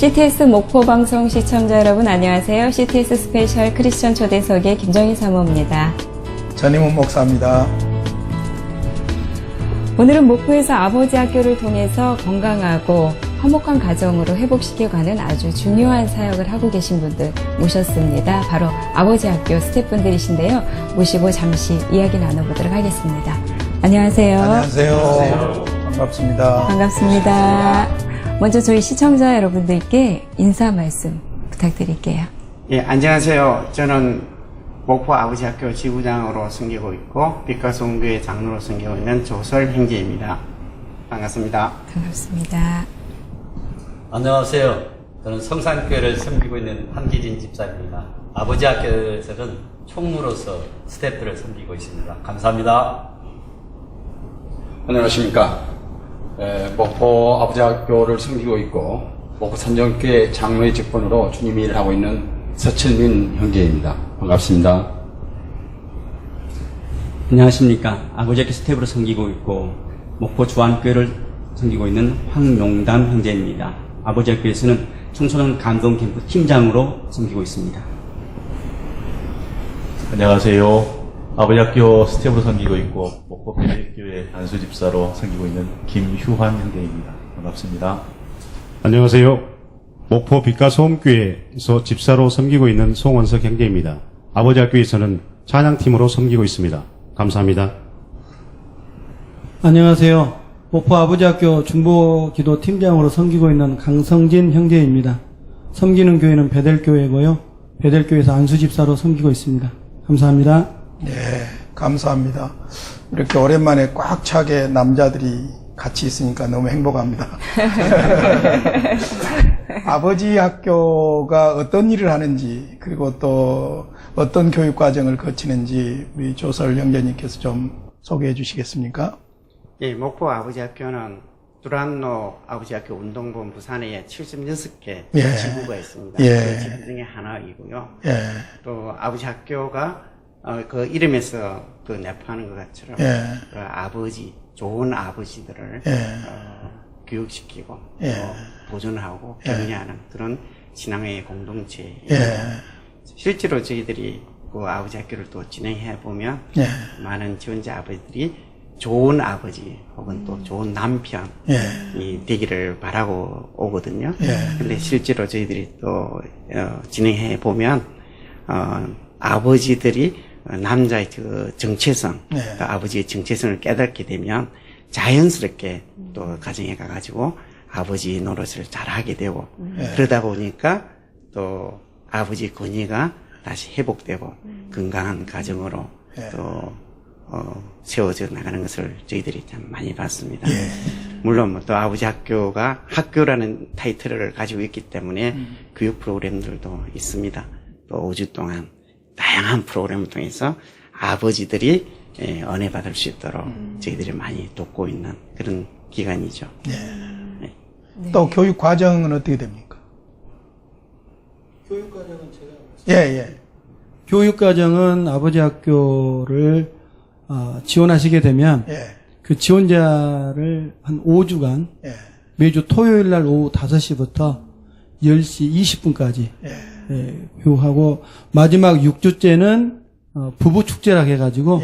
CTS 목포 방송 시청자 여러분 안녕하세요. CTS 스페셜 크리스천 초대석의 김정희 사모입니다. 전임훈 목사입니다. 오늘은 목포에서 아버지 학교를 통해서 건강하고 화목한 가정으로 회복시켜가는 아주 중요한 사역을 하고 계신 분들 모셨습니다. 바로 아버지 학교 스태프분들이신데요. 모시고 잠시 이야기 나눠보도록 하겠습니다. 안녕하세요. 안녕하세요. 반갑습니다. 반갑습니다. 먼저 저희 시청자 여러분들께 인사 말씀 부탁드릴게요. 예, 안녕하세요. 저는 목포 아버지 학교 지부장으로 섬기고 있고 빛가송교회 장로로 섬기고 있는 조설 형제입니다. 반갑습니다. 반갑습니다. 안녕하세요. 저는 성산교회를 섬기고 있는 한기진 집사입니다. 아버지 학교에서는 총무로서 스태프를 섬기고 있습니다. 감사합니다. 안녕하십니까. 목포 아버지 학교를 섬기고 있고 목포 산정교회 장로의 직분으로 주님 일을 하고 있는 서철민 형제입니다. 반갑습니다. 안녕하십니까. 아버지 학교 스태프로 섬기고 있고 목포 주안교회를 섬기고 있는 황용담 형제입니다. 아버지 학교에서는 청소년 감동 캠프 팀장으로 섬기고 있습니다. 안녕하세요. 아버지 학교 스태프로 섬기고 있고 목포 베델교회 단수 집사로 섬기고 있는 김휴환 형제입니다. 반갑습니다. 안녕하세요. 목포 빛가소음교회에서 집사로 섬기고 있는 송원석 형제입니다. 아버지 학교에서는 찬양팀으로 섬기고 있습니다. 감사합니다. 안녕하세요. 목포 아버지 학교 중보기도 팀장으로 섬기고 있는 강성진 형제입니다. 섬기는 교회는 베델교회고요. 베델교회에서 안수집사로 섬기고 있습니다. 감사합니다. 네, 감사합니다. 이렇게 오랜만에 꽉 차게 남자들이 같이 있으니까 너무 행복합니다. 아버지 학교가 어떤 일을 하는지 그리고 또 어떤 교육 과정을 거치는지 우리 조설 형제님께서 좀 소개해 주시겠습니까? 예, 목포 아버지 학교는 두란노 아버지 학교 운동본 부산에 76개 예. 지부가 있습니다. 예. 그 지부 중에 하나이고요. 예, 또 아버지 학교가 그 이름에서 그 내포하는 것 같처럼 예. 그 아버지, 좋은 아버지들을 예. 교육시키고 예. 또 보존하고 예. 격려하는 그런 신앙의 공동체예요. 예. 실제로 저희들이 그 아버지 학교를 또 진행해 보면 예. 많은 지원자 아버지들이 좋은 아버지 혹은 또 좋은 남편이 예. 되기를 바라고 오거든요. 예. 근데 실제로 저희들이 또 진행해 보면 아버지들이 남자의 그 정체성, 네. 또 아버지의 정체성을 깨닫게 되면 자연스럽게 또 가정에 가가지고 아버지 노릇을 잘 하게 되고 그러다 보니까 또 아버지 권위가 다시 회복되고 건강한 가정으로 또 세워져 나가는 것을 저희들이 참 많이 봤습니다. 물론 뭐 또 아버지 학교가 학교라는 타이틀을 가지고 있기 때문에 교육 프로그램들도 있습니다. 또 5주 동안 다양한 프로그램을 통해서 아버지들이 은혜 받을 수 있도록 저희들이 많이 돕고 있는 그런 기관이죠. 네. 또 교육 과정은 어떻게 됩니까? 교육 과정은 제가 예. 교육 과정은 아버지 학교를 지원하시게 되면 예. 그 지원자를 한 5주간 예. 매주 토요일 날 오후 5시부터 10시 20분까지 교육하고 마지막 6주째는 부부 축제라고 해가지고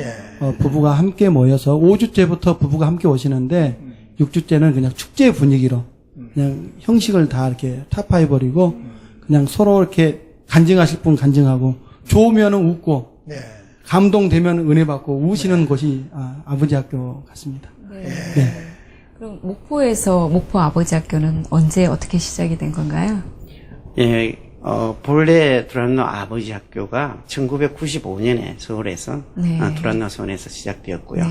부부가 함께 모여서 5주째부터 부부가 함께 오시는데 6주째는 그냥 축제 분위기로 그냥 형식을 다 이렇게 타파해버리고 그냥 서로 이렇게 간증하실 분 간증하고 좋으면은 웃고 감동되면 은혜 받고 우시는 곳이 아버지 학교 같습니다. 네. 그럼 목포에서 목포 아버지 학교는 언제 어떻게 시작이 된 건가요? 예, 본래 두란노 아버지 학교가 1995년에 서울에서 두란노 서원에서 시작되었고요.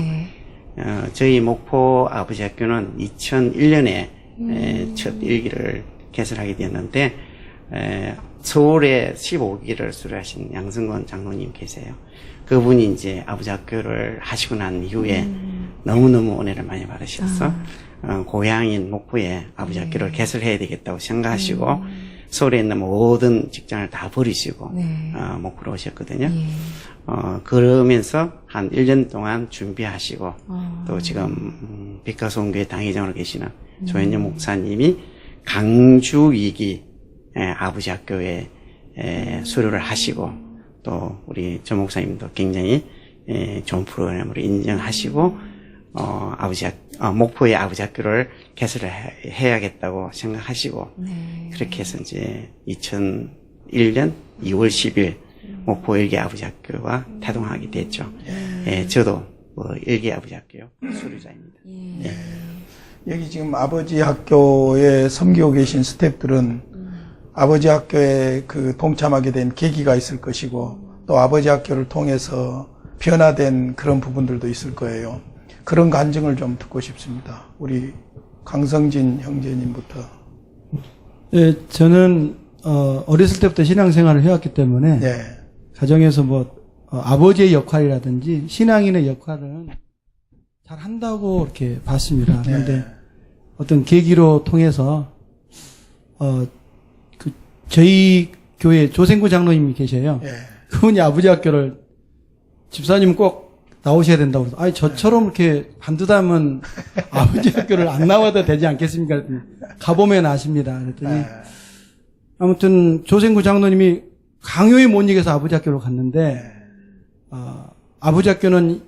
저희 목포 아버지 학교는 2001년에 첫 일기를 개설하게 되었는데 서울에 15기를 수료하신 양승건 장로님 계세요. 그분이 이제 아버지 학교를 하시고 난 이후에 너무너무 은혜를 많이 받으셔서 고향인 목포에 아버지 학교를 개설해야 되겠다고 생각하시고 서울에 있는 모든 직장을 다 버리시고 목포로 오셨거든요. 그러면서 한 1년 동안 준비하시고 또 지금 빛가소음교회 당회장으로 계시는 조현영 목사님이 강주 위기 아버지 학교에 수료를 하시고 또 우리 조 목사님도 굉장히 좋은 프로그램으로 인정하시고 목포의 아버지 학교를 개설을 해야겠다고 생각하시고 그렇게 해서 이제 2001년 2월 10일 목포 일개 아버지 학교가 태동하게 됐죠. 저도 일개 아버지 학교 수료자입니다. 여기 지금 아버지 학교에 섬기고 계신 스태프들은 아버지 학교에 그 동참하게 된 계기가 있을 것이고 또 아버지 학교를 통해서 변화된 그런 부분들도 있을 거예요. 그런 간증을 좀 듣고 싶습니다. 우리 강성진 형제님부터. 예, 저는 어렸을 때부터 신앙생활을 해왔기 때문에 가정에서 아버지의 역할이라든지 신앙인의 역할은 잘 한다고 이렇게 봤습니다. 그런데 어떤 계기로 통해서 저희 교회 조생구 장로님이 계셔요. 그분이 아버지 학교를 집사님 꼭 나오셔야 된다고 그래서 아니 저처럼 이렇게 반듯하면 아버지 학교를 안 나와도 되지 않겠습니까? 그랬더니 가보면 아십니다. 그랬더니 아무튼 조생구 장로님이 강요에 못 이겨서 아버지 학교로 갔는데 아버지 학교는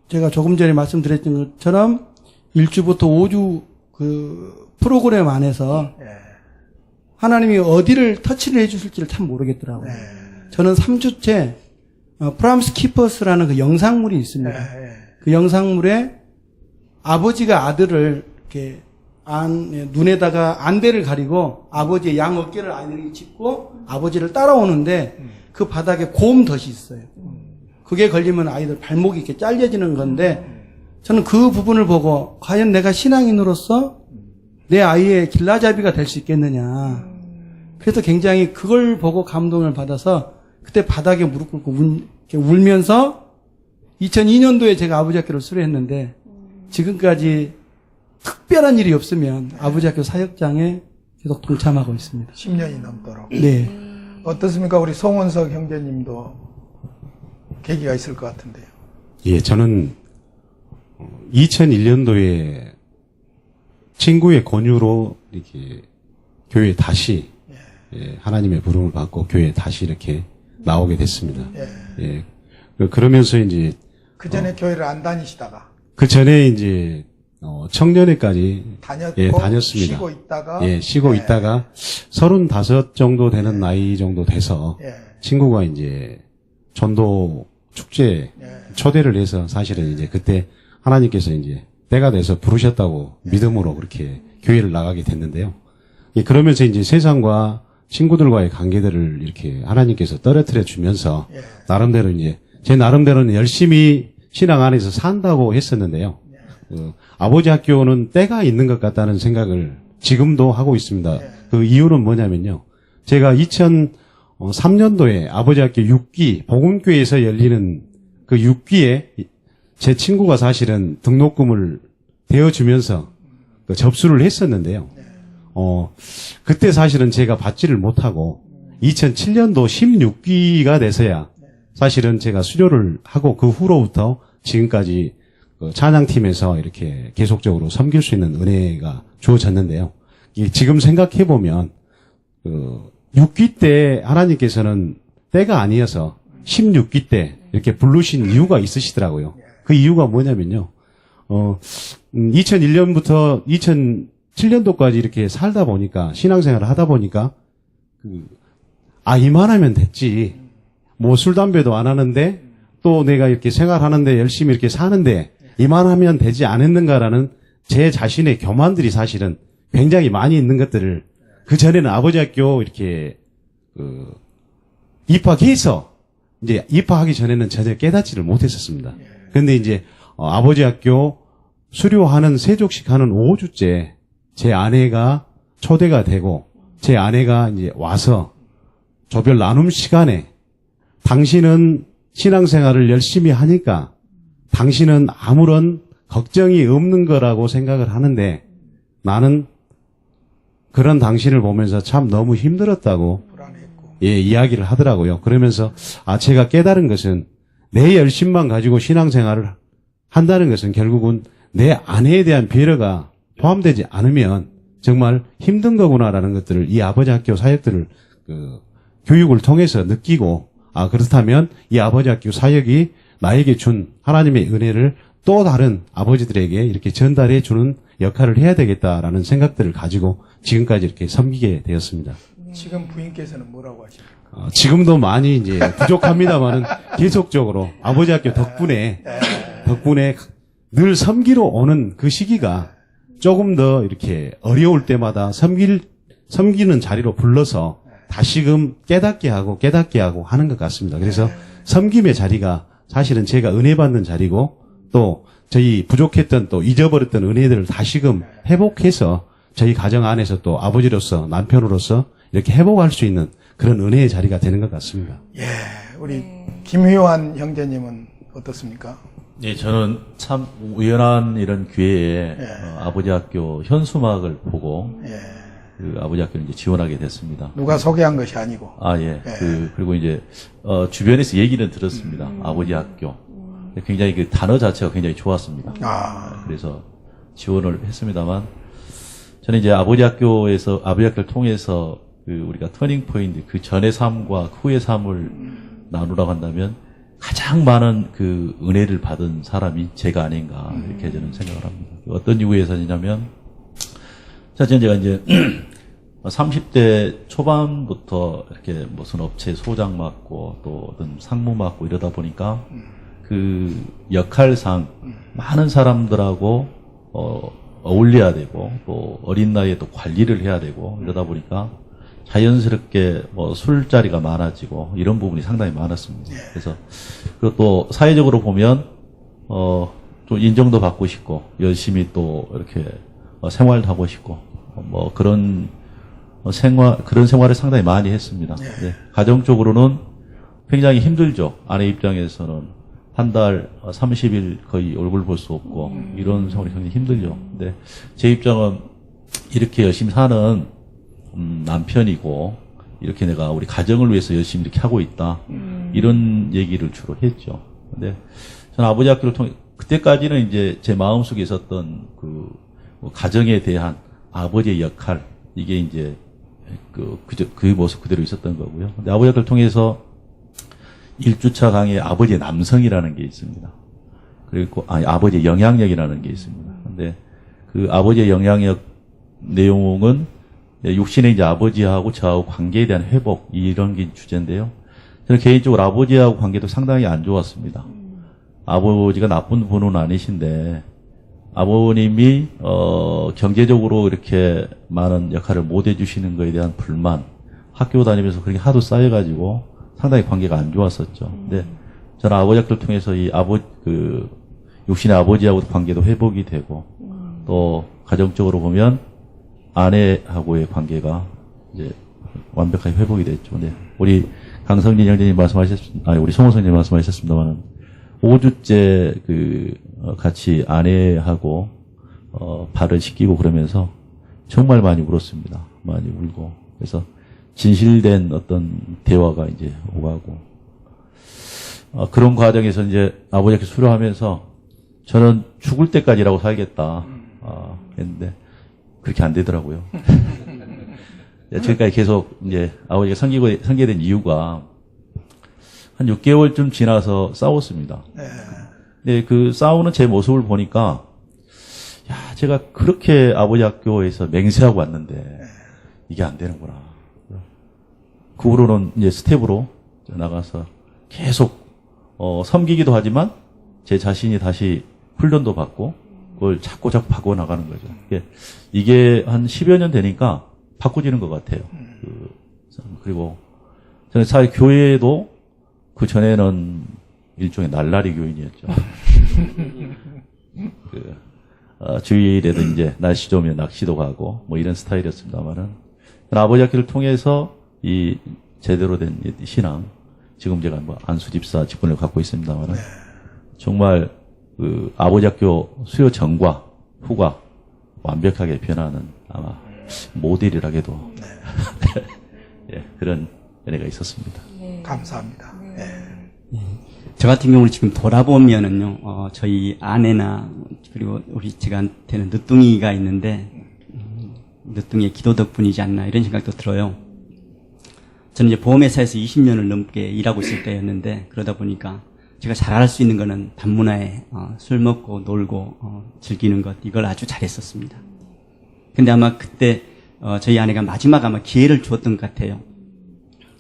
제가 조금 전에 말씀드렸던 것처럼 1주부터 5주 그 프로그램 안에서 하나님이 어디를 터치를 해주실지를 참 모르겠더라고요. 저는 3주째 프람스 키퍼스라는 그 영상물이 있습니다. 그 영상물에 아버지가 아들을 이렇게 눈에다가 안대를 가리고 아버지의 양 어깨를 아이들이 짚고 아버지를 따라오는데 그 바닥에 곰덫이 있어요. 그게 걸리면 아이들 발목이 이렇게 잘려지는 건데 저는 그 부분을 보고 과연 내가 신앙인으로서 내 아이의 길라잡이가 될 수 있겠느냐. 그래서 굉장히 그걸 보고 감동을 받아서 그때 바닥에 무릎 꿇고 울면서 2002년도에 제가 아버지 학교를 수료했는데 지금까지 특별한 일이 없으면 아버지 학교 사역장에 계속 동참하고 있습니다. 10년이 넘도록. 네. 어떻습니까? 우리 송원석 형제님도 계기가 있을 것 같은데요. 예, 저는 2001년도에 친구의 권유로 이렇게 교회에 다시 하나님의 부름을 받고 교회에 다시 이렇게 나오게 됐습니다. 예. 그러면서 이제 그 전에 교회를 안 다니시다가 그 전에 이제 청년회까지 다녔습니다. 쉬고 있다가 35 정도 되는 나이 정도 돼서 친구가 이제 전도 축제 초대를 해서 사실은 이제 그때 하나님께서 이제 때가 돼서 부르셨다고 믿음으로 그렇게 교회를 나가게 됐는데요. 그러면서 이제 세상과 친구들과의 관계들을 이렇게 하나님께서 떨어뜨려 주면서 나름대로 이제 제 나름대로는 열심히 신앙 안에서 산다고 했었는데요. 아버지 학교는 때가 있는 것 같다는 생각을 지금도 하고 있습니다. 그 이유는 뭐냐면요. 제가 2003년도에 아버지 학교 6기 복음교회에서 열리는 그 6기에 제 친구가 사실은 등록금을 대어주면서 접수를 했었는데요. 그때 사실은 제가 받지를 못하고 2007년도 16기가 돼서야 사실은 제가 수료를 하고 그 후로부터 지금까지 찬양팀에서 이렇게 계속적으로 섬길 수 있는 은혜가 주어졌는데요. 지금 생각해보면 6기 때 하나님께서는 때가 아니어서 16기 때 이렇게 부르신 이유가 있으시더라고요. 그 이유가 뭐냐면요. 2001년부터 2007년도까지 이렇게 살다 보니까 신앙생활을 하다 보니까 이만하면 됐지. 뭐 술 담배도 안 하는데 또 내가 이렇게 생활하는데 열심히 이렇게 사는데 이만하면 되지 않았는가라는 제 자신의 교만들이 사실은 굉장히 많이 있는 것들을 그 전에는 아버지 학교 이렇게 입학해서 이제 입학하기 전에는 전혀 깨닫지를 못했었습니다. 그런데 이제 아버지 학교 수료하는 세족식 하는 5주째 제 아내가 초대가 되고 제 아내가 이제 와서 조별 나눔 시간에 당신은 신앙생활을 열심히 하니까 당신은 아무런 걱정이 없는 거라고 생각을 하는데 나는 그런 당신을 보면서 참 너무 힘들었다고 이야기를 하더라고요. 그러면서 제가 깨달은 것은 내 열심만 가지고 신앙생활을 한다는 것은 결국은 내 아내에 대한 배려가 포함되지 않으면 정말 힘든 거구나라는 것들을 이 아버지 학교 사역들을 교육을 통해서 느끼고 그렇다면 이 아버지 학교 사역이 나에게 준 하나님의 은혜를 또 다른 아버지들에게 이렇게 전달해 주는 역할을 해야 되겠다라는 생각들을 가지고 지금까지 이렇게 섬기게 되었습니다. 지금 부인께서는 뭐라고 하십니까? 지금도 많이 이제 부족합니다만은 계속적으로 아버지 학교 덕분에 늘 섬기러 오는 그 시기가 조금 더 이렇게 어려울 때마다 섬기는 자리로 불러서 다시금 깨닫게 하고 하는 것 같습니다. 그래서 섬김의 자리가 사실은 제가 은혜 받는 자리고 또 저희 부족했던 또 잊어버렸던 은혜들을 다시금 회복해서 저희 가정 안에서 또 아버지로서 남편으로서 이렇게 회복할 수 있는 그런 은혜의 자리가 되는 것 같습니다. 예, 우리 김효환 형제님은 어떻습니까? 예, 저는 참 우연한 이런 기회에 아버지 학교 현수막을 보고 그 아버지 학교를 이제 지원하게 됐습니다. 누가 소개한 것이 아니고. 예. 그리고 이제 주변에서 얘기는 들었습니다. 아버지 학교. 굉장히 그 단어 자체가 굉장히 좋았습니다. 그래서 지원을 했습니다만 저는 이제 아버지 학교를 통해서 우리가 터닝 포인트, 그 전의 삶과 후의 삶을 나누라고 한다면 가장 많은 그 은혜를 받은 사람이 제가 아닌가 이렇게 저는 생각을 합니다. 어떤 이유에서냐면 사실 제가 이제 30대 초반부터 이렇게 무슨 업체 소장 맡고 또 어떤 상무 맡고 이러다 보니까 그 역할상 많은 사람들하고 어울려야 되고 또 어린 나이에 또 관리를 해야 되고 이러다 보니까 자연스럽게 술자리가 많아지고 이런 부분이 상당히 많았습니다. 그래서 그리고 또 사회적으로 보면 좀 인정도 받고 싶고 열심히 또 이렇게 생활도 하고 싶고 그런 생활을 상당히 많이 했습니다. 네. 가정적으로는 굉장히 힘들죠. 아내 입장에서는 한 달 30일 거의 얼굴 볼 수 없고 이런 생활이 굉장히 힘들죠. 근데 제 입장은 이렇게 열심히 사는 남편이고 이렇게 내가 우리 가정을 위해서 열심히 이렇게 하고 있다. 이런 얘기를 주로 했죠. 근데 저는 아버지 학교를 통해 그때까지는 이제 제 마음속에 있었던 그 가정에 대한 아버지의 역할 이게 이제 그 모습 그대로 있었던 거고요. 근데 아버지 학교를 통해서 1주차 강의에 아버지의 남성이라는 게 있습니다. 그리고 아버지의 영향력이라는 게 있습니다. 근데 그 아버지의 영향력 내용은 육신의 이제 아버지하고 저하고 관계에 대한 회복 이런 게 주제인데요. 저는 개인적으로 아버지하고 관계도 상당히 안 좋았습니다. 아버지가 나쁜 분은 아니신데 아버님이 경제적으로 이렇게 많은 역할을 못 해주시는 거에 대한 불만, 학교 다니면서 그렇게 하도 쌓여가지고 상당히 관계가 안 좋았었죠. 근데 저는 아버지 학교를 통해서 이 육신의 아버지하고 관계도 회복이 되고 또 가정적으로 보면 아내하고의 관계가 이제 완벽하게 회복이 됐죠. 네. 우리 강성진 형제님 우리 송호 선생님 말씀하셨습니다만 5주째 같이 아내하고 발을 씻기고 그러면서 정말 많이 울었습니다. 많이 울고 그래서 진실된 어떤 대화가 이제 오가고 그런 과정에서 이제 아버지께 수료하면서 저는 죽을 때까지라고 살겠다 했는데 그렇게 안 되더라고요. 지금까지 계속 이제 아버지가 섬기게 된 이유가 한 6개월쯤 지나서 싸웠습니다. 네, 그 싸우는 제 모습을 보니까 제가 그렇게 아버지 학교에서 맹세하고 왔는데 이게 안 되는구나. 그 후로는 이제 스텝으로 나가서 계속 섬기기도 하지만 제 자신이 다시 훈련도 받고 그걸 자꾸 바꿔 나가는 거죠. 이게 한 10여 년 되니까 바꿔지는 것 같아요. 그리고 저는 사회 교회도 그 전에는 일종의 날라리 교인이었죠. 주일에도 이제 날씨 좋으면 낚시도 가고 뭐 이런 스타일이었습니다만은 아버지 학교를 통해서 이 제대로 된 신앙, 지금 제가 안수 집사 직분을 갖고 있습니다만은 정말 아버지 학교 수요 전과 후가 완벽하게 변하는 아마 모델이라게도 예, 그런 은혜가 있었습니다. 감사합니다. 저 같은 경우는 지금 돌아보면은요, 저희 아내나 그리고 우리 제가 되는 늦둥이가 있는데 늦둥이의 기도 덕분이지 않나 이런 생각도 들어요. 저는 이제 보험회사에서 20년을 넘게 일하고 있을 때였는데 그러다 보니까 제가 잘할 수 있는 거는 밤문화에 술 먹고 놀고 즐기는 것 이걸 아주 잘했었습니다. 근데 아마 그때 저희 아내가 마지막 아마 기회를 주었던 것 같아요.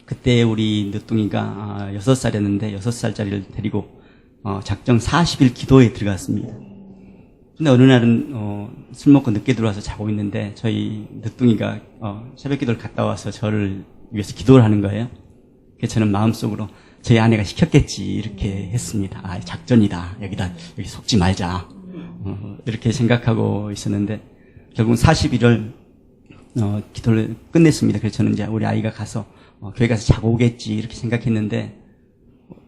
그때 우리 늦둥이가 6살이었는데 6살짜리를 데리고 작정 40일 기도에 들어갔습니다. 근데 어느 날은 술 먹고 늦게 들어와서 자고 있는데 저희 늦둥이가 새벽 기도를 갔다 와서 저를 위해서 기도를 하는 거예요. 그래서 저는 마음속으로 저희 아내가 시켰겠지 이렇게 했습니다. 아, 작전이다. 여기 속지 말자. 이렇게 생각하고 있었는데 결국 40일을 기도를 끝냈습니다. 그래서 저는 이제 우리 아이가 가서 교회 가서 자고 오겠지 이렇게 생각했는데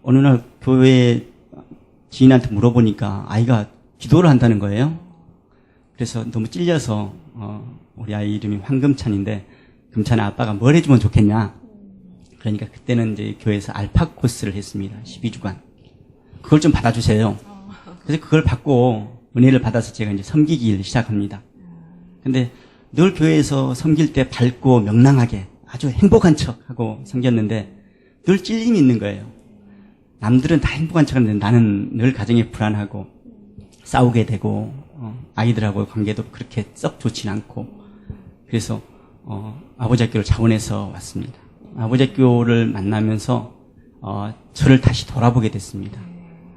어느 날 교회 지인한테 물어보니까 아이가 기도를 한다는 거예요. 그래서 너무 찔려서 우리 아이 이름이 황금찬인데 금찬아 아빠가 뭘 해주면 좋겠냐. 그러니까 그때는 이제 교회에서 알파 코스를 했습니다. 12주간. 그걸 좀 받아주세요. 그래서 그걸 받고 은혜를 받아서 제가 이제 섬기기를 시작합니다. 근데 늘 교회에서 섬길 때 밝고 명랑하게 아주 행복한 척하고 섬겼는데 늘 찔림이 있는 거예요. 남들은 다 행복한 척하는데 나는 늘 가정에 불안하고 싸우게 되고 아이들하고 관계도 그렇게 썩 좋진 않고 그래서 아버지 학교를 자원해서 왔습니다. 아버지 학교를 만나면서 저를 다시 돌아보게 됐습니다.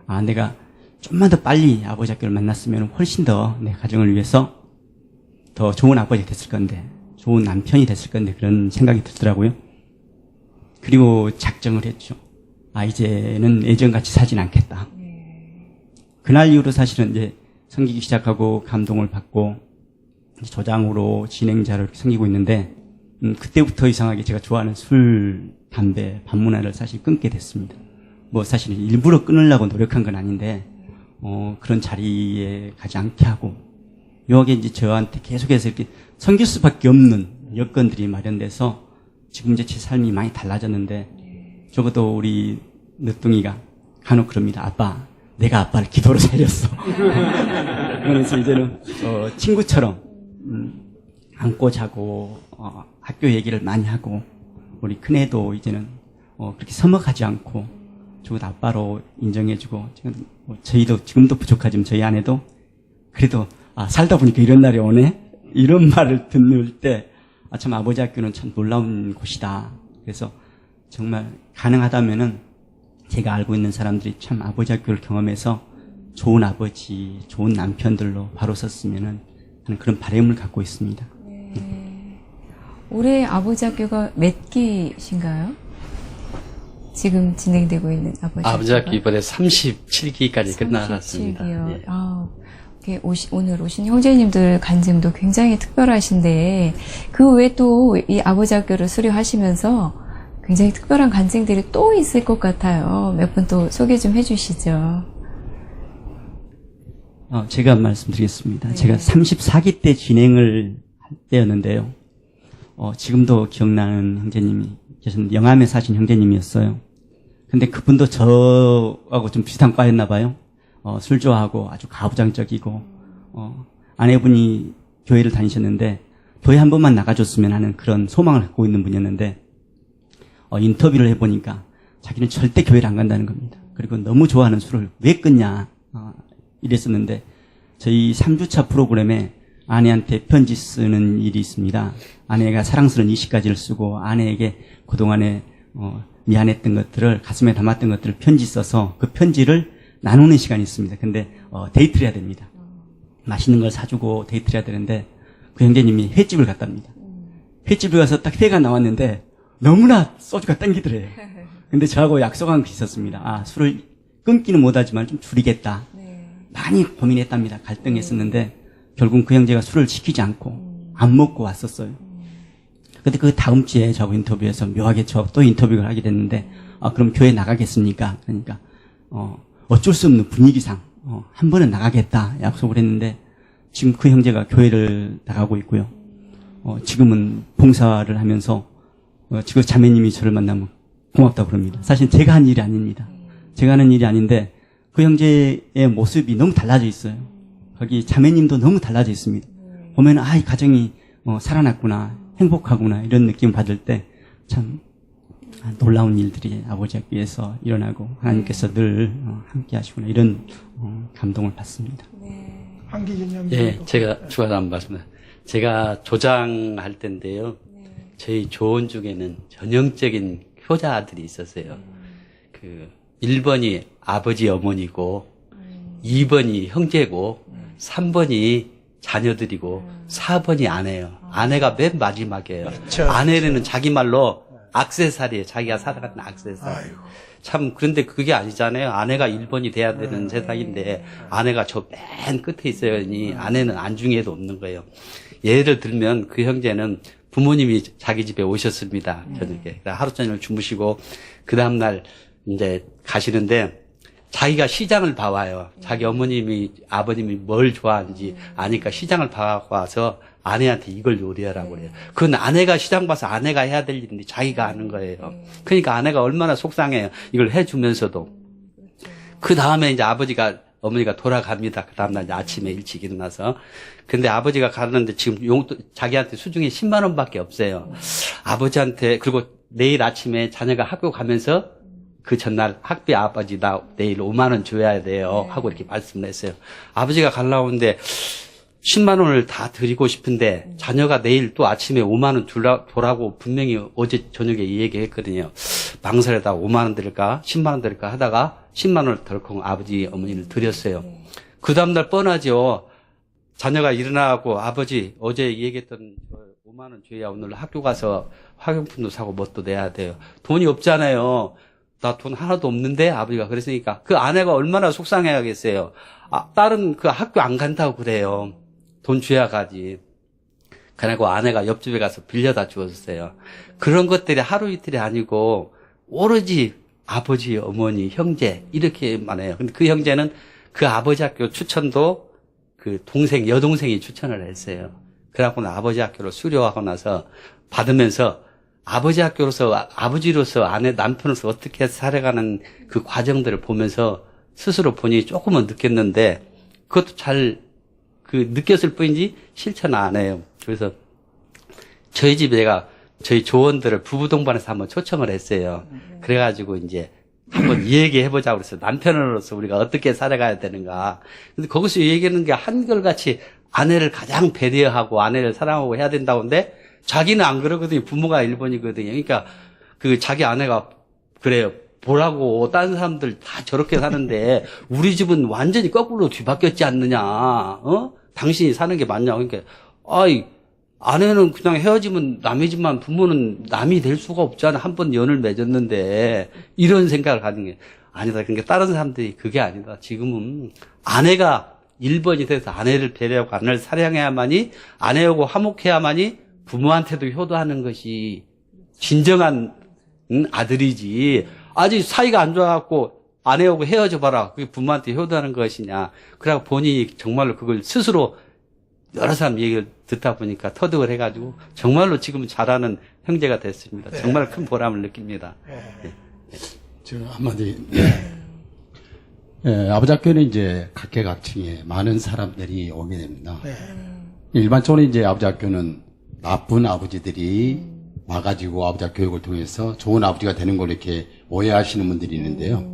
아, 내가 좀만 더 빨리 아버지 학교를 만났으면 훨씬 더 내 가정을 위해서 더 좋은 아버지가 됐을 건데 좋은 남편이 됐을 건데 그런 생각이 들더라고요. 그리고 작정을 했죠. 아, 이제는 예전같이 살진 않겠다. 그날 이후로 사실은 이제 섬기기 시작하고 감동을 받고 조장으로 진행자로 이렇게 섬기고 있는데 그때부터 이상하게 제가 좋아하는 술, 담배, 밤문화를 사실 끊게 됐습니다. 뭐 사실 일부러 끊으려고 노력한 건 아닌데 그런 자리에 가지 않게 하고 묘하게 이제 저한테 계속해서 이렇게 섬길 수밖에 없는 여건들이 마련돼서 지금 이제 제 삶이 많이 달라졌는데 적어도 우리 늦둥이가 간혹 그럽니다. 아빠, 내가 아빠를 기도로 살렸어. 그러면서 이제는 친구처럼 안고 자고 학교 얘기를 많이 하고 우리 큰애도 이제는 그렇게 서먹하지 않고 적어도 아빠로 인정해주고 지금 저희도 지금도 부족하지만 저희 아내도 그래도 살다 보니까 이런 날이 오네 이런 말을 듣는 때 참 아버지 학교는 참 놀라운 곳이다. 그래서 정말 가능하다면은 제가 알고 있는 사람들이 참 아버지 학교를 경험해서 좋은 아버지, 좋은 남편들로 바로 섰으면은 하는 그런 바람을 갖고 있습니다. 네. 올해 아버지 학교가 몇 기신가요? 지금 진행되고 있는 아버지 학교 이번에 37기까지 끝나갔습니다. 37기요. 예. 오늘 오신 형제님들 간증도 굉장히 특별하신데 그 외에 또 이 아버지 학교를 수료하시면서 굉장히 특별한 간증들이 또 있을 것 같아요. 몇 분 또 소개 좀 해주시죠. 제가 말씀드리겠습니다. 네. 제가 34기 때 진행을 할 때였는데요. 지금도 기억나는 형제님이 계셨는데 영암에 사신 형제님이었어요. 근데 그분도 저하고 좀 비슷한 과였나 봐요. 술 좋아하고 아주 가부장적이고 아내분이 교회를 다니셨는데 교회 한 번만 나가줬으면 하는 그런 소망을 갖고 있는 분이었는데 인터뷰를 해보니까 자기는 절대 교회를 안 간다는 겁니다. 그리고 너무 좋아하는 술을 왜 끊냐 이랬었는데 저희 3주차 프로그램에 아내한테 편지 쓰는 일이 있습니다. 아내가 사랑스러운 20가지를 쓰고 아내에게 그동안에 미안했던 것들을 가슴에 담았던 것들을 편지 써서 그 편지를 나누는 시간이 있습니다. 근데 데이트를 해야 됩니다. 맛있는 걸 사주고 데이트를 해야 되는데 그 형제님이 횟집을 갔답니다. 횟집을 가서 딱 회가 나왔는데 너무나 소주가 땡기더래요. 근데 저하고 약속한 게 있었습니다. 술을 끊기는 못하지만 좀 줄이겠다. 많이 고민했답니다. 갈등했었는데 결국 그 형제가 술을 시키지 않고 안 먹고 왔었어요. 근데 그 다음 주에 저하고 인터뷰에서 묘하게 저 또 인터뷰를 하게 됐는데 그럼 교회 나가겠습니까? 그러니까 어쩔 수 없는 분위기상 한 번은 나가겠다 약속을 했는데 지금 그 형제가 교회를 나가고 있고요. 지금은 봉사를 하면서 지금 자매님이 저를 만나면 고맙다고 그럽니다. 사실 제가 한 일이 아닙니다. 제가 하는 일이 아닌데 그 형제의 모습이 너무 달라져 있어요. 거기 자매님도 너무 달라져 있습니다. 보면 이 가정이 살아났구나, 행복하구나 이런 느낌 받을 때 참 놀라운 일들이 아버지 학교에서 일어나고 하나님께서 늘 함께 하시구나 이런 감동을 받습니다. 한기진 형님. 예, 제가 추가로 한 말씀. 제가 조장할 때인데요. 저희 조원 중에는 전형적인 효자들이 있었어요. 1번이 아버지 어머니고, 2번이 형제고, 3번이 자녀들이고, 4번이 아내예요. 아내가 맨 마지막이에요. 아내는 자기 말로 액세서리예요. 자기가 살아가는 액세서리. 참 그런데 그게 아니잖아요. 아내가 1번이 돼야 되는 세상인데 아내가 저 맨 끝에 있어야니 아내는 안중에도 없는 거예요. 예를 들면 그 형제는 부모님이 자기 집에 오셨습니다. 저녁에. 하루 종일 주무시고 그 다음날 이제 가시는데 자기가 시장을 봐와요. 자기 어머님이 아버님이 뭘 좋아하는지 아니까 시장을 봐와서 아내한테 이걸 요리하라고 그래요. 그건 아내가 시장 봐서 아내가 해야 될 일인데 자기가 하는 거예요. 그러니까 아내가 얼마나 속상해요. 이걸 해주면서도. 그 다음에 이제 어머니가 돌아갑니다. 그 다음날 이제 아침에 일찍 일어나서. 근데 아버지가 가는데 지금 용돈, 자기한테 수중에 10만 원밖에 없어요. 아버지한테, 그리고 내일 아침에 자녀가 학교 가면서 그 전날 학비 아버지 나 내일 5만 원 줘야 돼요. 하고 이렇게 말씀을 했어요. 아버지가 가려고 하는데 10만 원을 다 드리고 싶은데 자녀가 내일 또 아침에 5만 원 줘라고 분명히 어제 저녁에 이 얘기 했거든요. 망설여다 5만 원 드릴까 10만 원 드릴까 하다가 10만 원을 덜컥 아버지 어머니를 드렸어요. 그 다음날 뻔하죠. 자녀가 일어나고 아버지 어제 얘기했던 5만 원 줘야 오늘 학교 가서 학용품도 사고 뭣도 내야 돼요. 돈이 없잖아요. 나 돈 하나도 없는데 아버지가 그랬으니까 그 아내가 얼마나 속상해하겠어요. 딸은 그 학교 안 간다고 그래요. 돈 줘야 가지. 그리고 아내가 옆집에 가서 빌려다 주었어요. 그런 것들이 하루 이틀이 아니고 오로지 아버지, 어머니, 형제 이렇게만 해요. 근데 그 형제는 그 아버지 학교 추천도 그 여동생이 추천을 했어요. 그래갖고는 아버지 학교를 수료하고 나서 받으면서 아버지 학교로서 아버지로서 남편으로서 어떻게 살아가는 그 과정들을 보면서 스스로 본인이 조금은 느꼈는데 그것도 잘 느꼈을 뿐이지 실천 안 해요. 그래서 저희 집에 제가 저희 조원들을 부부 동반해서 한번 초청을 했어요. 그래가지고 이제 한번 얘기해보자고 그랬어요. 남편으로서 우리가 어떻게 살아가야 되는가. 근데 거기서 얘기하는 게 한결같이 아내를 가장 배려하고 아내를 사랑하고 해야 된다고 하는데 자기는 안 그러거든요. 부모가 1번이거든요. 그러니까 자기 아내가 그래요. 보라고 다른 사람들 다 저렇게 사는데 우리 집은 완전히 거꾸로 뒤바뀌었지 않느냐. 당신이 사는 게 맞냐. 그러니까 아내는 그냥 헤어지면 남의 집만 부모는 남이 될 수가 없잖아. 한 번 연을 맺었는데 이런 생각을 가는 게 아니다. 그러니까 다른 사람들이 그게 아니다. 지금은 아내가 1번이 돼서 아내를 배려하고 아내를 사랑해야만이 아내하고 화목해야만이 부모한테도 효도하는 것이 진정한 아들이지. 아직 사이가 안 좋아갖고 아내하고 헤어져 봐라. 그게 부모한테 효도하는 것이냐. 그래갖고 본인이 정말로 그걸 스스로 여러 사람 얘기를 듣다 보니까 터득을 해가지고 정말로 지금 잘하는 형제가 됐습니다. 정말 큰 보람을 느낍니다. 제가 한마디. 아버지 학교는 이제 각계각층에 많은 사람들이 오게 됩니다. 일반적으로 이제 아버지 학교는 나쁜 아버지들이 와가지고 아버지 교육을 통해서 좋은 아버지가 되는 걸 이렇게 오해하시는 분들이 있는데요.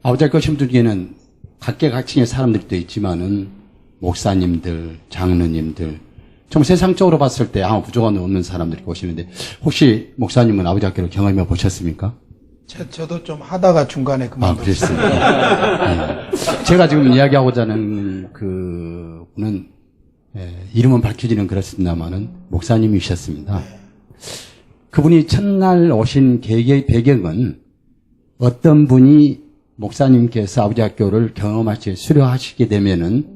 아버지 학교 신분 중에는 각계각층의 사람들도 있지만은 목사님들, 장로님들, 좀 세상적으로 봤을 때 아무 부족함이 없는 사람들이 오시는데 혹시 목사님은 아버지 학교를 경험해 보셨습니까? 저도 좀 하다가 중간에 그만뒀어요. 그랬습니다. 제가 지금 이야기하고자 하는 그 분은 이름은 밝혀지는 그렇습니다만은 목사님이셨습니다. 그분이 첫날 오신 배경은 어떤 분이 목사님께서 아버지 학교를 수료하시게 되면은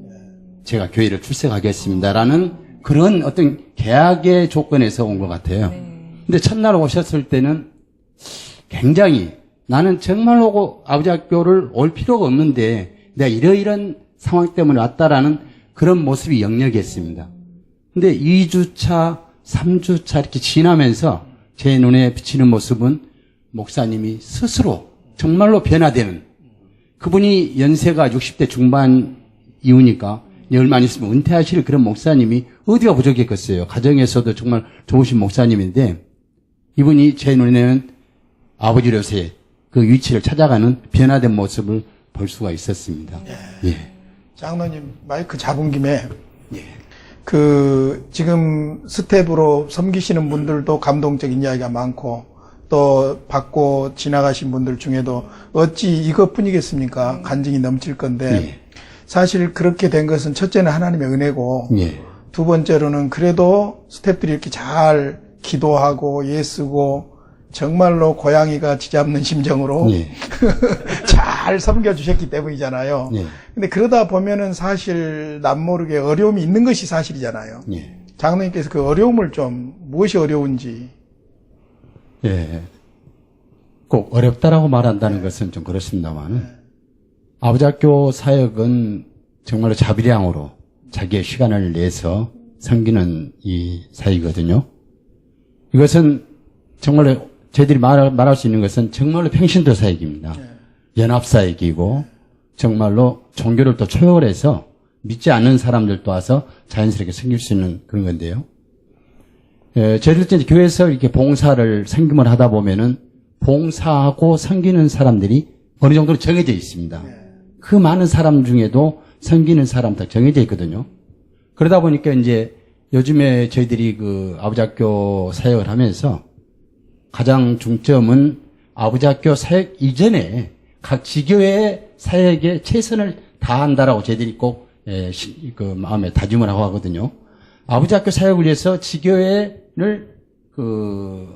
제가 교회를 출석하겠습니다라는 그런 어떤 계약의 조건에서 온 것 같아요. 근데 첫날 오셨을 때는 굉장히 나는 정말로 아버지 학교를 올 필요가 없는데 내가 이러이런 상황 때문에 왔다라는 그런 모습이 역력했습니다. 근데 2주차, 3주차 이렇게 지나면서 제 눈에 비치는 모습은 목사님이 스스로 정말로 변화되는 그분이 연세가 60대 중반 이후니까 열만 있으면 은퇴하실 그런 목사님이 어디가 부족했겠어요. 가정에서도 정말 좋으신 목사님인데 이분이 제 눈에는 아버지로서의 그 위치를 찾아가는 변화된 모습을 볼 수가 있었습니다. 예. 장로님 마이크 잡은 김에 그 지금 스텝으로 섬기시는 분들도 감동적인 이야기가 많고 또 받고 지나가신 분들 중에도 어찌 이것뿐이겠습니까? 간증이 넘칠 건데 사실 그렇게 된 것은 첫째는 하나님의 은혜고 두 번째로는 그래도 스텝들이 이렇게 잘 기도하고 예쓰고 정말로 고양이가 쥐잡는 심정으로 잘 섬겨주셨기 때문이잖아요. 근데 그러다 보면은 사실 남모르게 어려움이 있는 것이 사실이잖아요. 장로님께서 그 어려움을 좀 무엇이 어려운지. 예. 꼭 어렵다라고 말한다는 것은 좀 그렇습니다만 아버지 학교 사역은 정말로 자비량으로 자기의 시간을 내서 섬기는 이 사역이거든요. 이것은 정말로 저희들이 말할 수 있는 것은 정말로 평신도 사역입니다. 연합사역이고 정말로 종교를 또 초월해서 믿지 않는 사람들도 와서 자연스럽게 섬길 수 있는 그런 건데요. 저희들 이제 교회에서 이렇게 봉사를 섬김을 하다 보면은 봉사하고 섬기는 사람들이 어느 정도로 정해져 있습니다. 그 많은 사람 중에도 섬기는 사람 다 정해져 있거든요. 그러다 보니까 이제 요즘에 저희들이 그 아버지 학교 사역을 하면서 가장 중점은 아버지 학교 사역 이전에 각 지교회 사역에 최선을 다한다라고 저희들이 꼭 그 마음에 다짐을 하고 하거든요. 아버지 학교 사역을 위해서 지교회를 그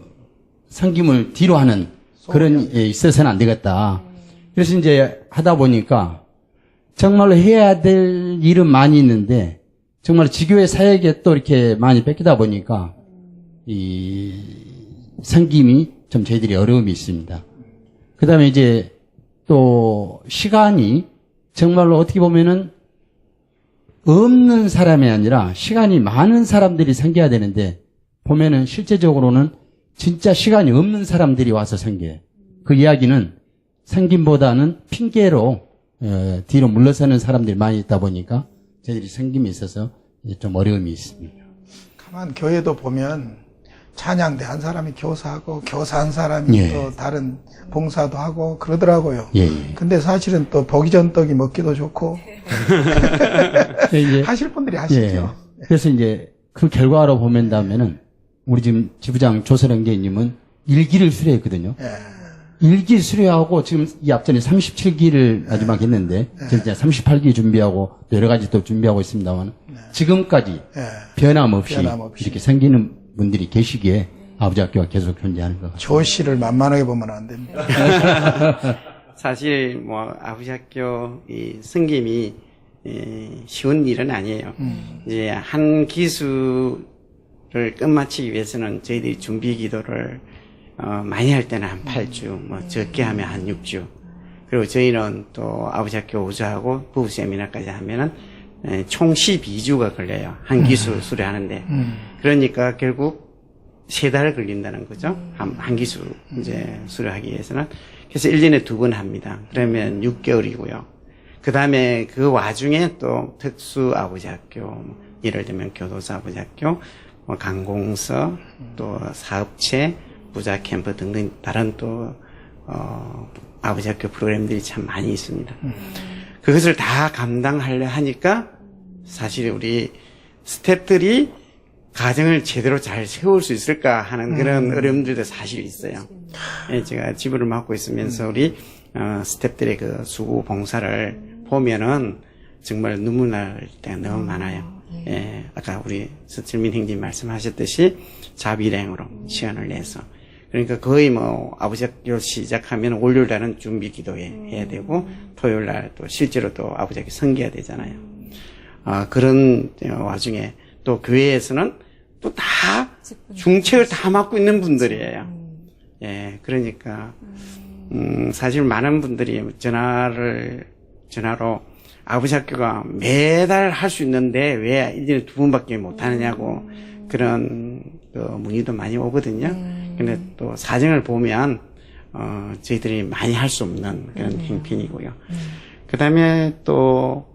섬김을 뒤로 하는 그런 있어서는 안 되겠다. 그래서 이제 하다 보니까 정말로 해야 될 일은 많이 있는데 정말 지교회 사역에 또 이렇게 많이 뺏기다 보니까 이 섬김이 좀 저희들이 어려움이 있습니다. 그 다음에 이제 또 시간이 정말로 어떻게 보면은 없는 사람이 아니라 시간이 많은 사람들이 섬겨야 되는데 보면은 실제적으로는 진짜 시간이 없는 사람들이 와서 섬겨요. 그 이야기는 섬김보다는 핑계로 뒤로 물러서는 사람들이 많이 있다 보니까 저희들이 섬김이 있어서 좀 어려움이 있습니다. 가만 교회도 보면 찬양대 한 사람이 교사하고 교사 한 사람이 또 다른 봉사도 하고 그러더라고요. 근데 사실은 또 보기 전 떡이 먹기도 좋고 하실 분들이 하시죠. 그래서 이제 그 결과로 보면다면은 우리 지금 지부장 조선영계님은 일기를 수료했거든요. 일기 수료하고 지금 이 앞전에 37기를 마지막 했는데 진짜 38기 준비하고 여러 가지 또 준비하고 있습니다만 지금까지 변함없이 이렇게 생기는 분들이 계시기에 아버지 학교가 계속 존재하는 것 같아요. 조씨를 만만하게 보면 안 됩니다. 사실 뭐 아버지 학교 이 섬김이 쉬운 일은 아니에요. 이제 한 기수를 끝마치기 위해서는 저희들이 준비 기도를 많이 할 때는 한 8주, 뭐 적게 하면 한 6주. 그리고 저희는 또 아버지 학교 우주하고 부부 세미나까지 하면은 총 12주가 걸려요. 한 기수 수료하는데. 그러니까 결국 3달 걸린다는 거죠. 한 기수 이제 수료하기 위해서는. 그래서 1년에 2번 합니다. 그러면 6개월이고요. 그 다음에 그 와중에 또 특수 아버지 학교, 예를 들면 교도소 아버지 학교, 뭐 강공서, 또 사업체, 부자 캠프 등등 다른 또 아버지 학교 프로그램들이 참 많이 있습니다. 그것을 다 감당하려 하니까 사실 우리 스태프들이 가정을 제대로 잘 세울 수 있을까 하는 그런 어려움들도 사실 있어요. 제가 지부를 맡고 있으면서 우리 스태프들의 그 수고 봉사를 보면은 정말 눈물 날 때가 너무 많아요. 아까 우리 서철민 형님 말씀하셨듯이 자비량으로 시간을 내서 그러니까 거의 뭐 아버지 학교 시작하면 월요일 날은 준비 기도해야 되고 토요일 날 또 실제로 또 아버지 학교 섬겨야 되잖아요. 그런 와중에 또 교회에서는 또 다 중책을 다 맡고 있는 분들이에요. 그러니까 사실 많은 분들이 전화로 아버지 학교가 매달 할 수 있는데 왜 1년에 2번밖에 못 하느냐고 그런 문의도 많이 오거든요. 근데 또 사정을 보면 저희들이 많이 할 수 없는 그런 형편이고요. 그다음에 또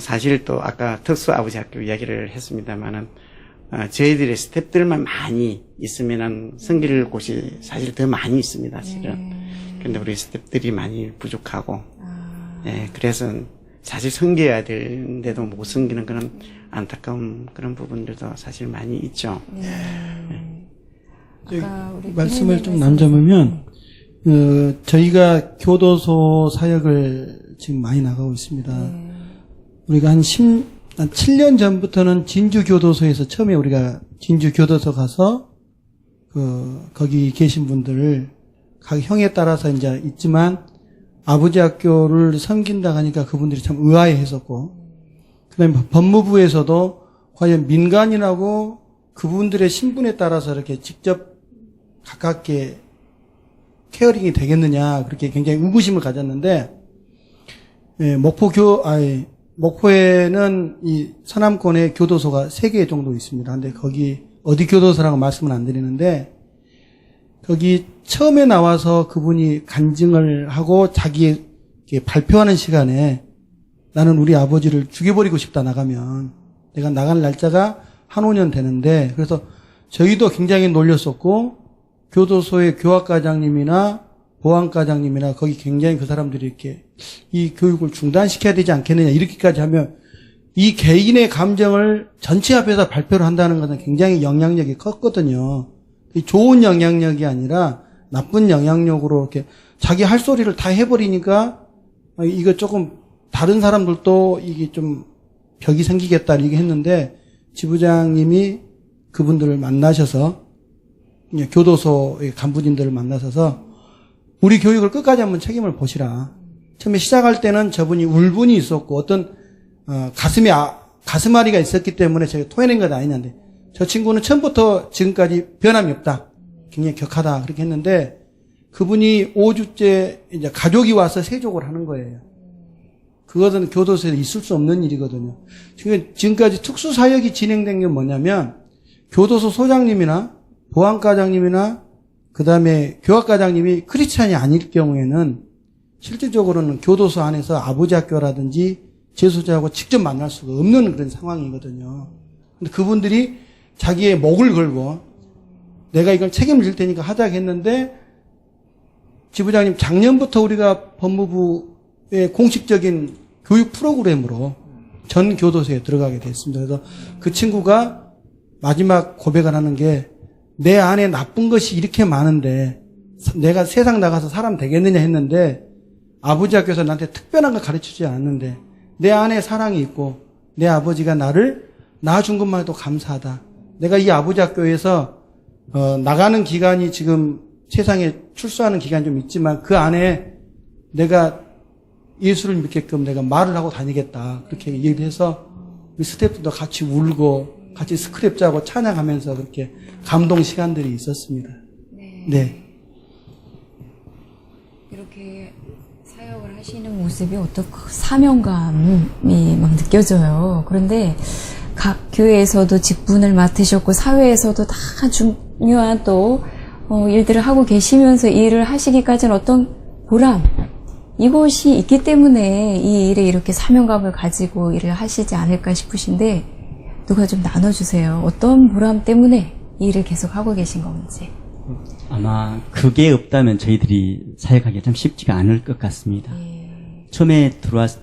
사실 또 아까 특수 아버지 학교 이야기를 했습니다만은, 저희들의 스태프들만 많이 있으면은 성길 곳이 사실 더 많이 있습니다, 실은. 근데 우리 스태프들이 많이 부족하고, 예, 그래서 사실 섬겨야 되는데도 못 섬기는 그런 안타까운 그런 부분들도 사실 많이 있죠. 말씀을 좀 나누자면, 저희가 교도소 사역을 지금 많이 나가고 있습니다. 우리가 한 7년 전부터는 진주교도소에서 처음에 우리가 진주교도소 가서, 거기 계신 분들을 각 형에 따라서 이제 있지만, 아버지 학교를 섬긴다 하니까 그분들이 참 의아해 했었고, 그 다음에 법무부에서도 과연 민간인하고 그분들의 신분에 따라서 이렇게 직접 가깝게 케어링이 되겠느냐, 그렇게 굉장히 의구심을 가졌는데, 예, 목포에는 이 서남권에 교도소가 3개 정도 있습니다. 근데 거기 어디 교도소라고 말씀은 안 드리는데, 거기 처음에 나와서 그분이 간증을 하고 자기 발표하는 시간에 나는 우리 아버지를 죽여버리고 싶다 나가면 내가 나갈 날짜가 한 5년 되는데, 그래서 저희도 굉장히 놀렸었고 교도소의 교학과장님이나 보안과장님이나 거기 굉장히 그 사람들이 이렇게 이 교육을 중단시켜야 되지 않겠느냐 이렇게까지 하면 이 개인의 감정을 전체 앞에서 발표를 한다는 것은 굉장히 영향력이 컸거든요. 좋은 영향력이 아니라 나쁜 영향력으로 이렇게 자기 할 소리를 다 해버리니까 이거 조금 다른 사람들도 이게 좀 벽이 생기겠다 이렇게 했는데, 지부장님이 그분들을 만나셔서 교도소의 간부진들을 만나셔서 우리 교육을 끝까지 한번 책임을 보시라. 처음에 시작할 때는 저분이 울분이 있었고 어떤 가슴앓이가 있었기 때문에 제가 토해낸 것 아니냐는데, 저 친구는 처음부터 지금까지 변함이 없다, 굉장히 격하다 그렇게 했는데, 그분이 5주째 이제 가족이 와서 세족을 하는 거예요. 그것은 교도소에 있을 수 없는 일이거든요. 지금까지 특수사역이 진행된 게 뭐냐면, 교도소 소장님이나 보안과장님이나 그 다음에 교학과장님이 크리스찬이 아닐 경우에는 실질적으로는 교도소 안에서 아버지 학교라든지 재소자하고 직접 만날 수가 없는 그런 상황이거든요. 근데 그분들이 자기의 목을 걸고 내가 이걸 책임을 질 테니까 하자고 했는데, 지부장님 작년부터 우리가 법무부의 공식적인 교육 프로그램으로 전 교도소에 들어가게 됐습니다. 그래서 그 친구가 마지막 고백을 하는 게, 내 안에 나쁜 것이 이렇게 많은데 내가 세상 나가서 사람 되겠느냐 했는데, 아버지 학교에서 나한테 특별한 걸 가르치지 않았는데 내 안에 사랑이 있고 내 아버지가 나를 낳아준 것만 해도 감사하다. 내가 이 아버지 학교에서 나가는 기간이 지금 세상에 출소하는 기간이 좀 있지만 그 안에 내가 예수를 믿게끔 내가 말을 하고 다니겠다, 그렇게 얘기를 해서 우리 스태프도 같이 울고 같이 스크랩 짜고 찬양하면서 그렇게 감동 시간들이 있었습니다. 네. 이렇게 사역을 하시는 모습이 어떤 사명감이 막 느껴져요. 그런데 각 교회에서도 직분을 맡으셨고 사회에서도 다 중요한 또 일들을 하고 계시면서 이 일을 하시기까지는 어떤 보람, 이것이 있기 때문에 이 일에 이렇게 사명감을 가지고 일을 하시지 않을까 싶으신데, 누가 좀 나눠주세요. 어떤 보람 때문에 이 일을 계속 하고 계신 건지. 아마 그게 없다면 저희들이 사역하기가 좀 쉽지가 않을 것 같습니다. 처음에 들어왔을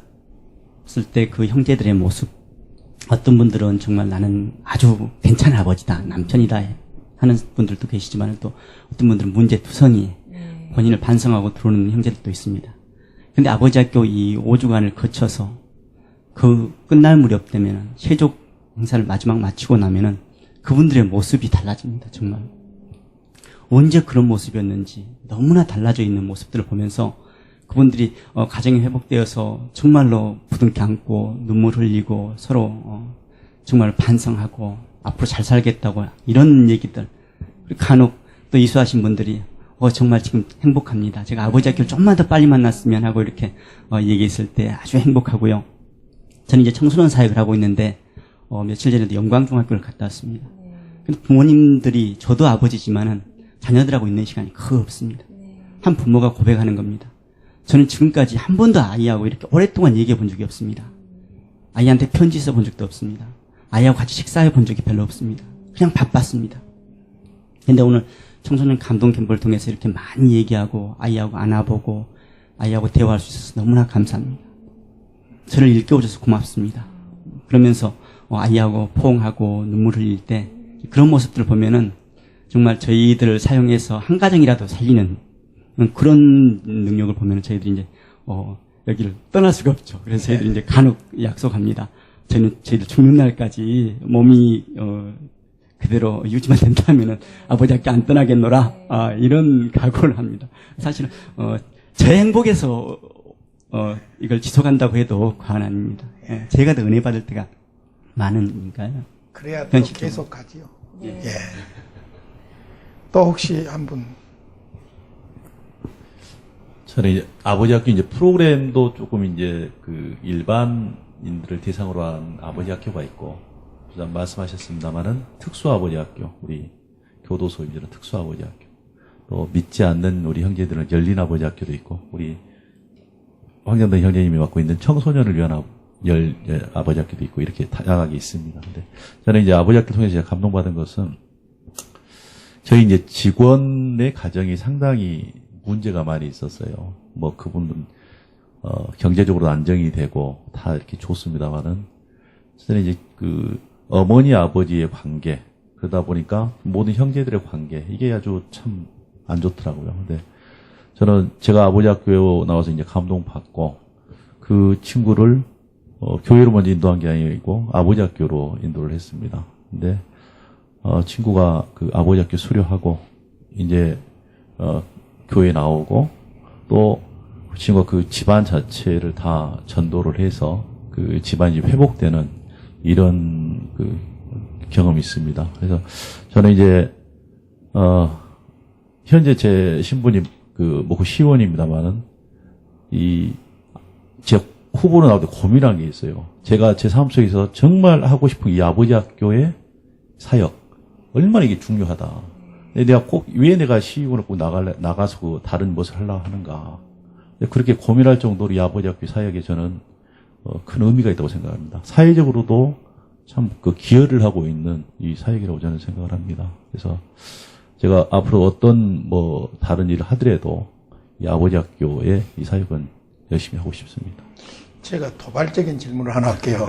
때 그 형제들의 모습, 어떤 분들은 정말 나는 아주 괜찮은 아버지다, 남편이다 하는 분들도 계시지만, 또 어떤 분들은 문제투성이 본인을 반성하고 들어오는 형제들도 있습니다. 근데 아버지 학교 이 5주간을 거쳐서 그 끝날 무렵 되면 세족 행사를 마지막 마치고 나면은 그분들의 모습이 달라집니다. 정말 언제 그런 모습이었는지 너무나 달라져 있는 모습들을 보면서 그분들이 가정이 회복되어서 정말로 부둥켜 안고 눈물 흘리고 서로 정말 반성하고 앞으로 잘 살겠다고 이런 얘기들, 간혹 또 이수하신 분들이 정말 지금 행복합니다. 제가 아버지 학교를 좀만 더 빨리 만났으면 하고 이렇게 얘기했을 때 아주 행복하고요. 저는 이제 청소년 사역을 하고 있는데 며칠 전에도 영광중학교를 갔다 왔습니다. 근데 부모님들이, 저도 아버지지만은 자녀들하고 있는 시간이 거의 없습니다. 한 부모가 고백하는 겁니다. 저는 지금까지 한 번도 아이하고 이렇게 오랫동안 얘기해 본 적이 없습니다. 아이한테 편지 써본 적도 없습니다. 아이하고 같이 식사해 본 적이 별로 없습니다. 그냥 바빴습니다. 근데 오늘 청소년 감동 캠프를 통해서 이렇게 많이 얘기하고 아이하고 안아보고 아이하고 대화할 수 있어서 너무나 감사합니다. 저를 일깨워줘서 고맙습니다. 그러면서 아이하고 포옹하고 눈물 흘릴 때 그런 모습들을 보면은 정말 저희들을 사용해서 한 가정이라도 살리는 그런 능력을 보면은 저희들이 이제 여기를 떠날 수가 없죠. 그래서 저희들이 이제 간혹 약속합니다. 저희들 죽는 날까지 몸이 그대로 유지만 된다면은 아버지 학교 안 떠나겠노라 이런 각오를 합니다. 사실은 제 행복에서 이걸 지속한다고 해도 과언 아닙니다. 예, 제가 더 은혜 받을 때가 많으니까요. 그래야 또 계속 가지요. 예. 또 혹시 한 분? 저는 이제 아버지 학교 이제 프로그램도 조금 이제 그 일반인들을 대상으로 한 아버지 학교가 있고, 그다음 말씀하셨습니다만은 특수 아버지 학교, 우리 교도소인들은 특수 아버지 학교, 또 믿지 않는 우리 형제들은 열린 아버지 학교도 있고, 우리 황정단 형제님이 맡고 있는 청소년을 위한 아버지 학교도 있고, 이렇게 다양하게 있습니다. 근데 저는 이제 아버지 학교 통해서 제가 감동받은 것은 저희 이제 직원의 가정이 상당히 문제가 많이 있었어요. 뭐 그분은 경제적으로 안정이 되고 다 이렇게 좋습니다만은 저는 이제 그 어머니 아버지의 관계, 그러다 보니까 모든 형제들의 관계, 이게 아주 참 안 좋더라고요. 근데 저는 제가 아버지 학교에 나와서 이제 감동받고 그 친구를 교회로 먼저 인도한 게 아니고 아버지 학교로 인도를 했습니다. 근데 친구가 그 아버지 학교 수료하고 이제 교회 나오고 또 그 친구가 그 집안 자체를 다 전도를 해서 그 집안이 회복되는 이런 그 경험이 있습니다. 그래서 저는 이제 현재 제 신분이 그 목포 시의원입니다만은 제 후보로 나올 때 고민한 게 있어요. 제가 제 삶 속에서 정말 하고 싶은 이 아버지 학교의 사역, 얼마나 이게 중요하다. 내가 꼭 왜 내가 시의원을 꼭 나가서 그 다른 무엇을 하려고 하는가. 그렇게 고민할 정도로 이 아버지 학교 사역에 저는 큰 의미가 있다고 생각합니다. 사회적으로도 참 그 기여를 하고 있는 이 사역이라고 저는 생각을 합니다. 그래서 제가 앞으로 어떤 뭐 다른 일을 하더라도 이 아버지 학교의 이 사역은 열심히 하고 싶습니다. 제가 도발적인 질문을 하나 할게요.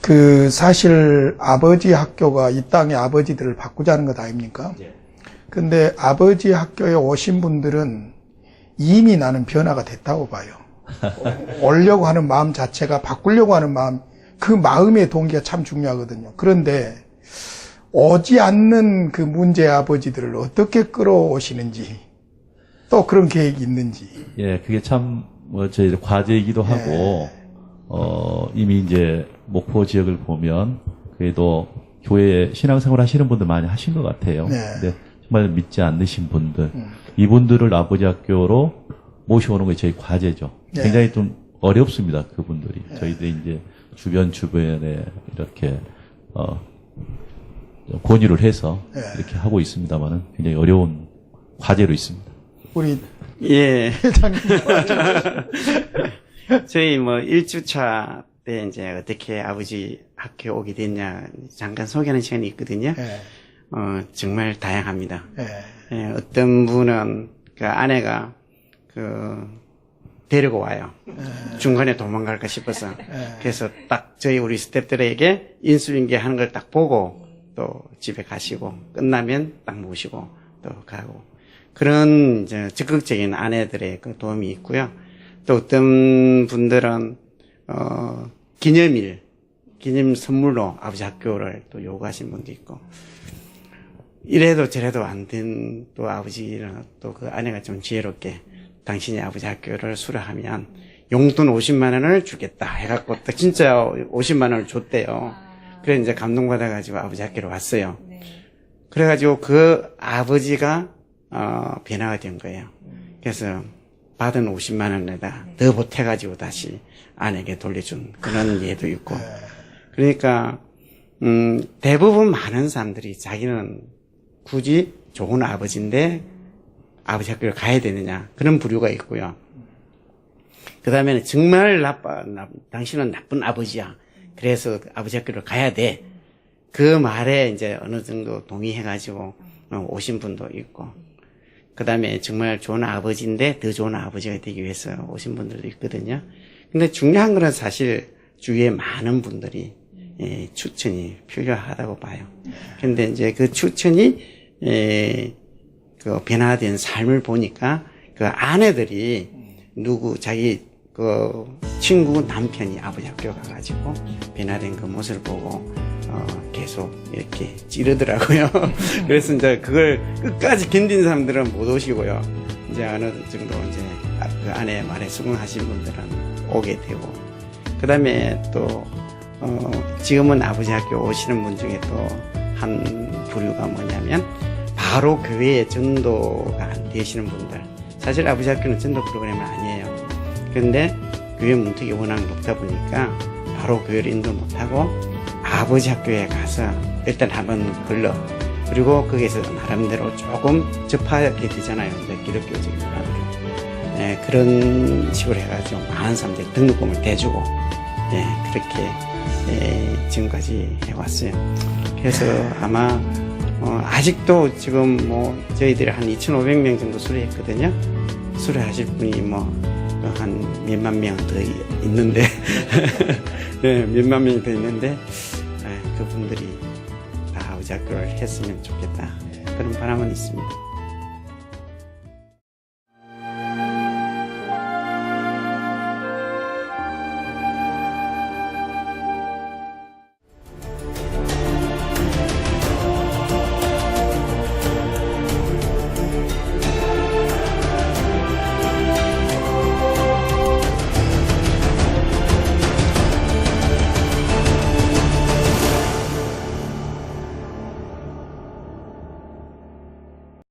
그 사실 아버지 학교가 이 땅의 아버지들을 바꾸자는 것 아닙니까? 근데 아버지 학교에 오신 분들은 이미 나는 변화가 됐다고 봐요. 오려고 하는 마음 자체가, 바꾸려고 하는 마음, 그 마음의 동기가 참 중요하거든요. 그런데 오지 않는 그 문제의 아버지들을 어떻게 끌어오시는지, 또 그런 계획이 있는지. 예, 그게 참 저희 과제이기도 하고, 이미 이제 목포 지역을 보면 그래도 교회 신앙생활 하시는 분들 많이 하신 것 같아요. 네. 근데 정말 믿지 않으신 분들, 이분들을 아버지 학교로 모셔오는 게 저희 과제죠. 네. 굉장히 좀 어렵습니다, 그분들이. 저희들이 이제 주변에 이렇게 권유를 해서 이렇게 하고 있습니다만은 굉장히 어려운 과제로 있습니다. 우리 예. 회장님. 저희 뭐 1주차 때 이제 어떻게 아버지 학교 오게 됐냐 잠깐 소개하는 시간이 있거든요. 정말 다양합니다. 예, 어떤 분은 그 아내가 데리고 와요. 중간에 도망갈까 싶어서. 그래서 딱 저희 우리 스태프들에게 인수인계 하는 걸 딱 보고 또 집에 가시고 끝나면 딱 모시고 또 가고. 그런 이제 적극적인 아내들의 그 도움이 있고요. 또 어떤 분들은 기념 선물로 아버지 학교를 또 요구하신 분도 있고, 이래도 저래도 안 된 또 아버지는 또 그 아내가 좀 지혜롭게 당신이 아버지 학교를 수료하면 용돈 50만 원을 주겠다 해갖고 또 진짜 50만 원을 줬대요. 그래 이제 감동받아가지고 아버지 학교로 왔어요. 그래가지고 그 아버지가 변화가 된 거예요. 그래서 받은 50만 원에다 더 보태가지고 다시 아내에게 돌려준 그런 예도 있고. 그러니까 대부분 많은 사람들이 자기는 굳이 좋은 아버지인데 아버지 학교를 가야 되느냐 그런 부류가 있고요. 그 다음에는 정말 당신은 나쁜 아버지야. 그래서 아버지 학교를 가야 돼. 그 말에 이제 어느 정도 동의해가지고 오신 분도 있고, 그 다음에 정말 좋은 아버지인데 더 좋은 아버지가 되기 위해서 오신 분들도 있거든요. 근데 중요한 거는 사실 주위에 많은 분들이 추천이 필요하다고 봐요. 근데 이제 그 추천이 그 변화된 삶을 보니까 그 아내들이 자기 그 친구 남편이 아버지 학교 가가지고 변화된 그 모습을 보고 계속 이렇게 찌르더라고요. 그래서 이제 그걸 끝까지 견딘 사람들은 못 오시고요. 이제 어느 정도 이제 그 아내 말에 수긍하신 분들은 오게 되고, 그 다음에 또 지금은 아버지 학교 오시는 분 중에 또 한 부류가 뭐냐면 바로 교회에 전도가 안 되시는 분들. 사실 아버지 학교는 전도 프로그램은 아니에요. 그런데 교회 문턱이 워낙 높다 보니까 바로 교회를 인도 못하고 아버지 학교에 가서 일단 한번 걸러, 그리고 거기서 나름대로 조금 접하게 되잖아요. 이제 기독교적인 문화를. 그런 식으로 해가지고 많은 사람들이 등록금을 대주고, 그렇게 지금까지 해왔어요. 그래서 아마 아직도 지금 뭐 저희들이 한 2,500명 정도 수료했거든요. 수료하실 분이 한 몇만 명 더 있는데, 몇만 명이 더 있는데, 그분들이 다 아버지 학교를 했으면 좋겠다. 그런 바람은 있습니다.